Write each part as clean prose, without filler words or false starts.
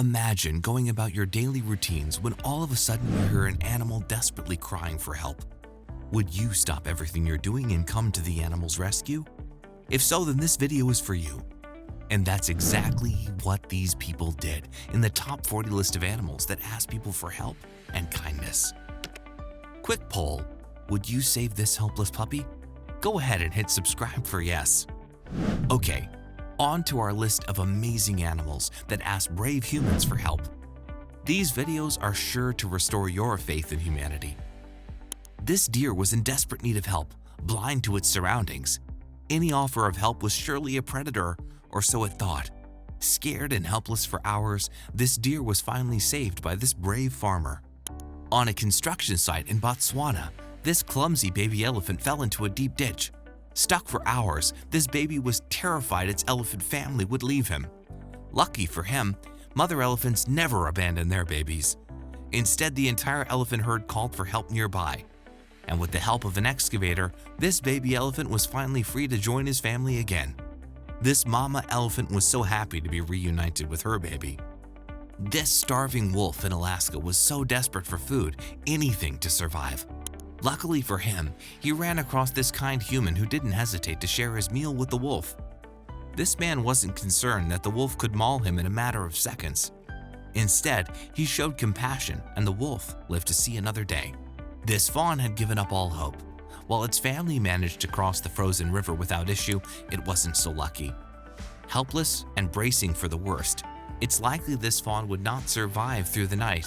Imagine going about your daily routines when all of a sudden you hear an animal desperately crying for help. Would you stop everything you're doing and come to the animal's rescue? If so, then this video is for you. And that's exactly what these people did in the top 40 list of animals that ask people for help and kindness. Quick poll, would you save this helpless puppy? Go ahead and hit subscribe for yes. Okay, on to our list of amazing animals that ask brave humans for help. These videos are sure to restore your faith in humanity. This deer was in desperate need of help, blind to its surroundings. Any offer of help was surely a predator, or so it thought. Scared and helpless for hours, this deer was finally saved by this brave farmer. On a construction site in Botswana, this clumsy baby elephant fell into a deep ditch. Stuck for hours, this baby was terrified its elephant family would leave him. Lucky for him, mother elephants never abandon their babies. Instead, the entire elephant herd called for help nearby. And with the help of an excavator, this baby elephant was finally free to join his family again. This mama elephant was so happy to be reunited with her baby. This starving wolf in Alaska was so desperate for food, anything to survive. Luckily for him, he ran across this kind human who didn't hesitate to share his meal with the wolf. This man wasn't concerned that the wolf could maul him in a matter of seconds. Instead, he showed compassion and the wolf lived to see another day. This fawn had given up all hope. While its family managed to cross the frozen river without issue, it wasn't so lucky. Helpless and bracing for the worst, it's likely this fawn would not survive through the night.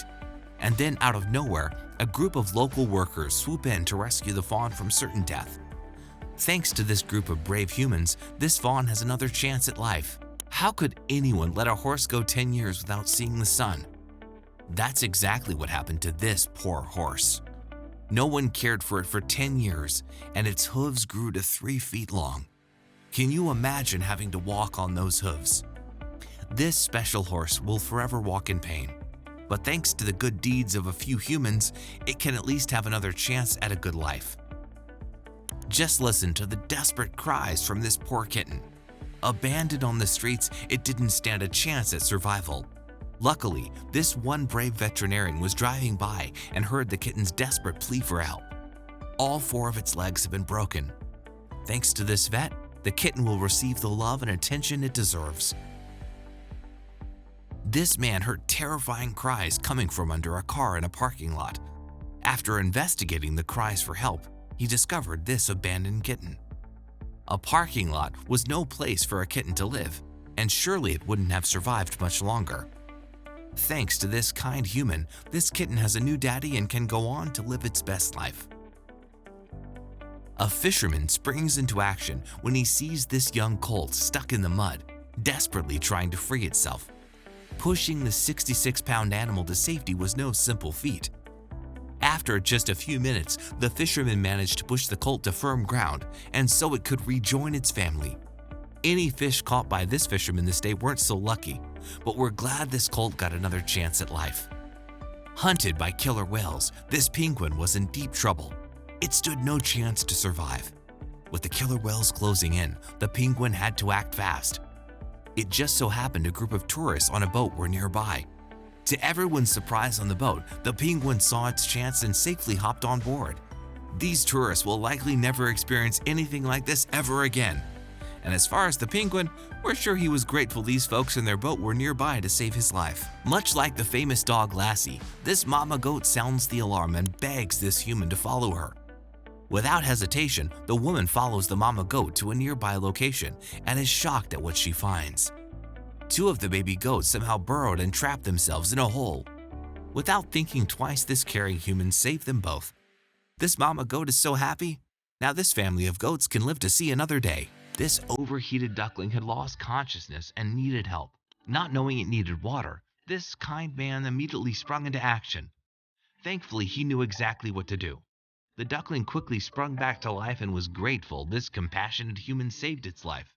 And then out of nowhere, a group of local workers swoop in to rescue the fawn from certain death. Thanks to this group of brave humans, this fawn has another chance at life. How could anyone let a horse go 10 years without seeing the sun? That's exactly what happened to this poor horse. No one cared for it for 10 years, and its hooves grew to 3 feet long. Can you imagine having to walk on those hooves? This special horse will forever walk in pain. But thanks to the good deeds of a few humans, it can at least have another chance at a good life. Just listen to the desperate cries from this poor kitten. Abandoned on the streets, it didn't stand a chance at survival. Luckily, this one brave veterinarian was driving by and heard the kitten's desperate plea for help. All 4 of its legs have been broken. Thanks to this vet, the kitten will receive the love and attention it deserves. This man heard terrifying cries coming from under a car in a parking lot. After investigating the cries for help, he discovered this abandoned kitten. A parking lot was no place for a kitten to live, and surely it wouldn't have survived much longer. Thanks to this kind human, this kitten has a new daddy and can go on to live its best life. A fisherman springs into action when he sees this young colt stuck in the mud, desperately trying to free itself. Pushing the 66-pound animal to safety was no simple feat. After just a few minutes, the fisherman managed to push the colt to firm ground, and so it could rejoin its family. Any fish caught by this fisherman this day weren't so lucky, but we're glad this colt got another chance at life. Hunted by killer whales, this penguin was in deep trouble. It stood no chance to survive. With the killer whales closing in, the penguin had to act fast. It just so happened a group of tourists on a boat were nearby. To everyone's surprise on the boat, the penguin saw its chance and safely hopped on board. These tourists will likely never experience anything like this ever again. And as far as the penguin, we're sure he was grateful these folks in their boat were nearby to save his life. Much like the famous dog Lassie, this mama goat sounds the alarm and begs this human to follow her. Without hesitation, the woman follows the mama goat to a nearby location and is shocked at what she finds. 2 of the baby goats somehow burrowed and trapped themselves in a hole. Without thinking twice, this caring human saved them both. This mama goat is so happy. Now this family of goats can live to see another day. This overheated duckling had lost consciousness and needed help. Not knowing it needed water, this kind man immediately sprung into action. Thankfully, he knew exactly what to do. The duckling quickly sprung back to life and was grateful this compassionate human saved its life.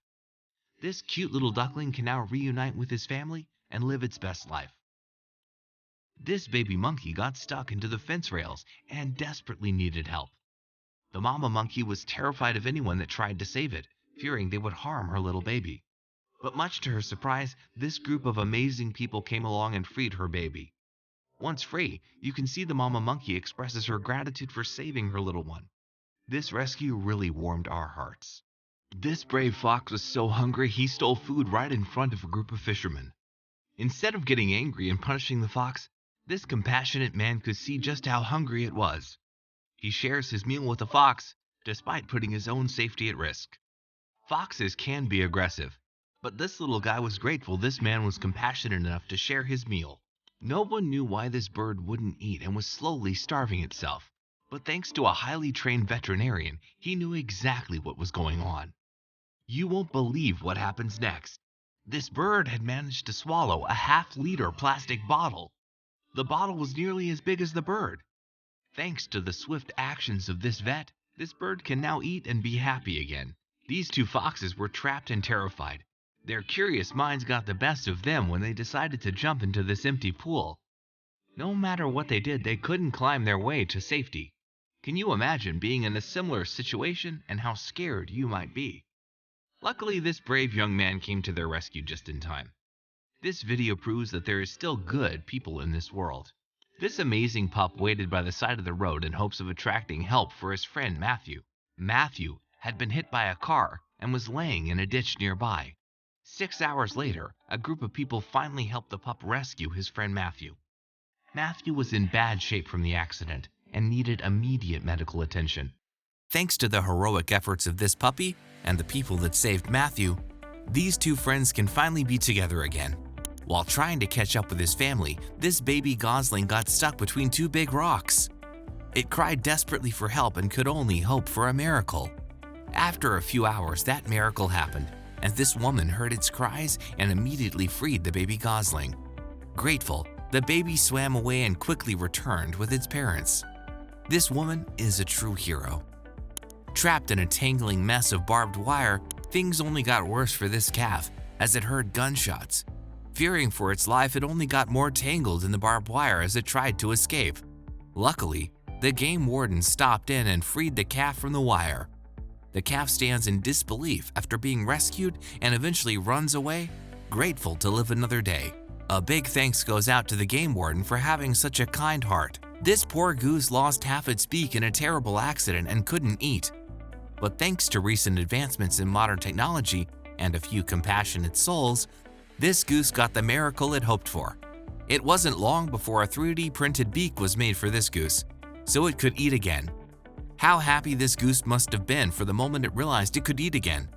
This cute little duckling can now reunite with his family and live its best life. This baby monkey got stuck into the fence rails and desperately needed help. The mama monkey was terrified of anyone that tried to save it, fearing they would harm her little baby. But much to her surprise, this group of amazing people came along and freed her baby. Once free, you can see the mama monkey expresses her gratitude for saving her little one. This rescue really warmed our hearts. This brave fox was so hungry he stole food right in front of a group of fishermen. Instead of getting angry and punishing the fox, this compassionate man could see just how hungry it was. He shares his meal with the fox, despite putting his own safety at risk. Foxes can be aggressive, but this little guy was grateful this man was compassionate enough to share his meal. No one knew why this bird wouldn't eat and was slowly starving itself, but thanks to a highly trained veterinarian, he knew exactly what was going on. You won't believe what happens next. This bird had managed to swallow a half-liter plastic bottle. The bottle was nearly as big as the bird. Thanks to the swift actions of this vet, this bird can now eat and be happy again. These two foxes were trapped and terrified. Their curious minds got the best of them when they decided to jump into this empty pool. No matter what they did, they couldn't climb their way to safety. Can you imagine being in a similar situation and how scared you might be? Luckily, this brave young man came to their rescue just in time. This video proves that there is still good people in this world. This amazing pup waited by the side of the road in hopes of attracting help for his friend Matthew. Matthew had been hit by a car and was laying in a ditch nearby. 6 hours later, a group of people finally helped the pup rescue his friend Matthew. Matthew was in bad shape from the accident and needed immediate medical attention. Thanks to the heroic efforts of this puppy and the people that saved Matthew, these two friends can finally be together again. While trying to catch up with his family, this baby gosling got stuck between two big rocks. It cried desperately for help and could only hope for a miracle. After a few hours, that miracle happened, as this woman heard its cries and immediately freed the baby gosling. Grateful, the baby swam away and quickly returned with its parents. This woman is a true hero. Trapped in a tangling mess of barbed wire, things only got worse for this calf as it heard gunshots. Fearing for its life, it only got more tangled in the barbed wire as it tried to escape. Luckily, the game warden stopped in and freed the calf from the wire. The calf stands in disbelief after being rescued and eventually runs away, grateful to live another day. A big thanks goes out to the game warden for having such a kind heart. This poor goose lost half its beak in a terrible accident and couldn't eat. But thanks to recent advancements in modern technology and a few compassionate souls, this goose got the miracle it hoped for. It wasn't long before a 3D printed beak was made for this goose, so it could eat again. How happy this goose must have been for the moment it realized it could eat again.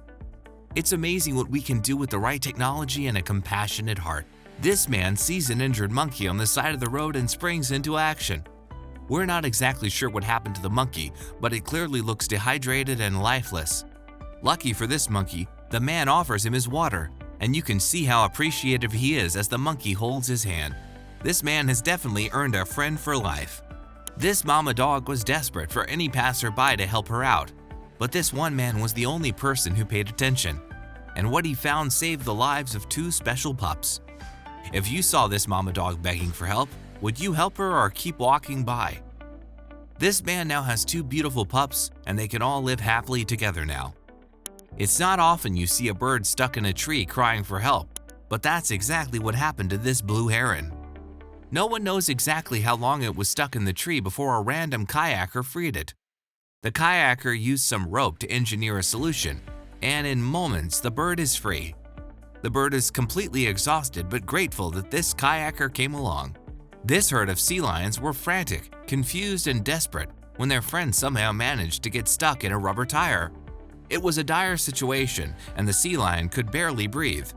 It's amazing what we can do with the right technology and a compassionate heart. This man sees an injured monkey on the side of the road and springs into action. We're not exactly sure what happened to the monkey, but it clearly looks dehydrated and lifeless. Lucky for this monkey, the man offers him his water, and you can see how appreciative he is as the monkey holds his hand. This man has definitely earned a friend for life. This mama dog was desperate for any passerby to help her out, but this one man was the only person who paid attention, and what he found saved the lives of two special pups. If you saw this mama dog begging for help, would you help her or keep walking by? This man now has two beautiful pups, and they can all live happily together now. It's not often you see a bird stuck in a tree crying for help, but that's exactly what happened to this blue heron. No one knows exactly how long it was stuck in the tree before a random kayaker freed it. The kayaker used some rope to engineer a solution, and in moments the bird is free. The bird is completely exhausted but grateful that this kayaker came along. This herd of sea lions were frantic, confused, and desperate when their friend somehow managed to get stuck in a rubber tire. It was a dire situation, and the sea lion could barely breathe.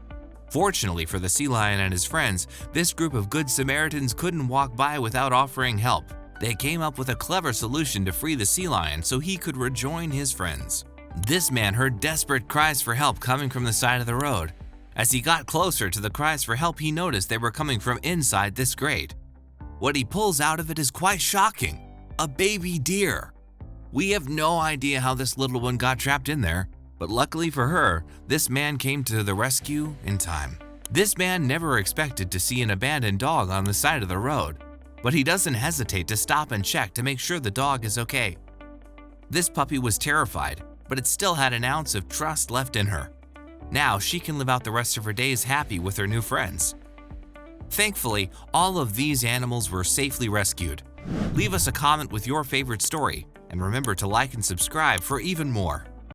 Fortunately for the sea lion and his friends, this group of good Samaritans couldn't walk by without offering help. They came up with a clever solution to free the sea lion so he could rejoin his friends. This man heard desperate cries for help coming from the side of the road. As he got closer to the cries for help, he noticed they were coming from inside this grate. What he pulls out of it is quite shocking: a baby deer. We have no idea how this little one got trapped in there, but luckily for her, this man came to the rescue in time. This man never expected to see an abandoned dog on the side of the road, but he doesn't hesitate to stop and check to make sure the dog is okay. This puppy was terrified, but it still had an ounce of trust left in her. Now she can live out the rest of her days happy with her new friends. Thankfully, all of these animals were safely rescued. Leave us a comment with your favorite story, and remember to like and subscribe for even more.